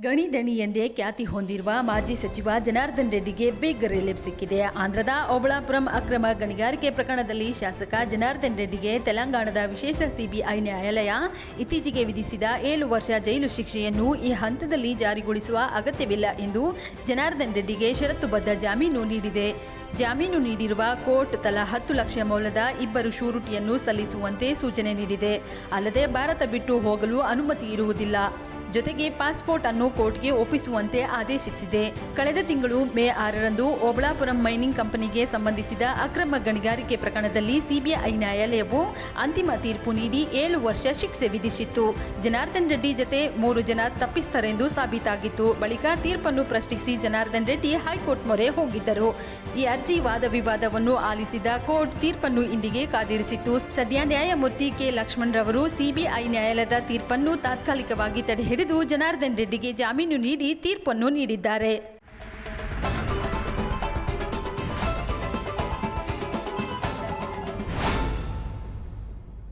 ಗಣಿದಣಿ ಎಂದೇ ಖ್ಯಾತಿ ಹೊಂದಿರುವ ಮಾಜಿ ಸಚಿವ ಜನಾರ್ದನ್ ರೆಡ್ಡಿಗೆ ಬಿಗ್ ರಿಲೀಫ್ ಸಿಕ್ಕಿದೆ. ಆಂಧ್ರದ ಓಬಳಾಪುರಂ ಅಕ್ರಮ ಗಣಿಗಾರಿಕೆ ಪ್ರಕರಣದಲ್ಲಿ ಶಾಸಕ ಜನಾರ್ದನ್ ರೆಡ್ಡಿಗೆ ತೆಲಂಗಾಣದ ವಿಶೇಷ ಸಿಬಿಐ ನ್ಯಾಯಾಲಯ ಇತ್ತೀಚೆಗೆ ವಿಧಿಸಿದ 7 ವರ್ಷ ಜೈಲು ಶಿಕ್ಷೆಯನ್ನು ಈ ಹಂತದಲ್ಲಿ ಜಾರಿಗೊಳಿಸುವ ಅಗತ್ಯವಿಲ್ಲ ಎಂದು ಜನಾರ್ದನ್ ರೆಡ್ಡಿಗೆ ಷರತ್ತುಬದ್ಧ ಜಾಮೀನು ನೀಡಿದೆ. ಜಾಮೀನು ನೀಡಿರುವ ಕೋರ್ಟ್ ತಲಾ 10 ಲಕ್ಷ ಮೌಲ್ಯದ 2 ಷೂರಿಟಿಯನ್ನು ಸಲ್ಲಿಸುವಂತೆ ಸೂಚನೆ ನೀಡಿದೆ. ಅಲ್ಲದೆ ಭಾರತ ಬಿಟ್ಟು ಹೋಗಲು ಅನುಮತಿ ಇರುವುದಿಲ್ಲ. ಜೊತೆಗೆ ಪಾಸ್ಪೋರ್ಟ್ ಅನ್ನು ಕೋರ್ಟ್ಗೆ ಒಪ್ಪಿಸುವಂತೆ ಆದೇಶಿಸಿದೆ. ಕಳೆದ ತಿಂಗಳು ಮೇ 6ರಂದು ಓಬಳಾಪುರಂ ಮೈನಿಂಗ್ ಕಂಪನಿಗೆ ಸಂಬಂಧಿಸಿದ ಅಕ್ರಮ ಗಣಿಗಾರಿಕೆ ಪ್ರಕರಣದಲ್ಲಿ ಸಿಬಿಐ ನ್ಯಾಯಾಲಯವು ಅಂತಿಮ ತೀರ್ಪು ನೀಡಿ 7 ವರ್ಷ ಶಿಕ್ಷೆ ವಿಧಿಸಿತ್ತು. ಜನಾರ್ದನ್ ರೆಡ್ಡಿ ಜತೆ 3 ಜನ ತಪ್ಪಿತಸ್ಥರೆಂದು ಸಾಬೀತಾಗಿತ್ತು. ಬಳಿಕ ತೀರ್ಪನ್ನು ಪ್ರಶ್ನಿಸಿ ಜನಾರ್ದನ್ ರೆಡ್ಡಿ ಹೈಕೋರ್ಟ್ ಮೊರೆ ಹೋಗಿದ್ದರು. ಈ ಅರ್ಜಿ ವಾದ ವಿವಾದವನ್ನು ಆಲಿಸಿದ ಕೋರ್ಟ್ ತೀರ್ಪನ್ನು ಇಂದಿಗೆ ಕಾದಿರಿಸಿತ್ತು. ಸದ್ಯ ನ್ಯಾಯಮೂರ್ತಿ ಕೆ ಲಕ್ಷ್ಮಣ್ ರವರು ಸಿಬಿಐ ನ್ಯಾಯಾಲಯದ ತೀರ್ಪನ್ನು ತಾತ್ಕಾಲಿಕವಾಗಿ ತಡೆಹಿಡಿದು ಜನಾರ್ದನ್ ರೆಡ್ಡಿಗೆ ಜಾಮೀನು ನೀಡಿ ತೀರ್ಪನ್ನು ನೀಡಿದ್ದಾರೆ.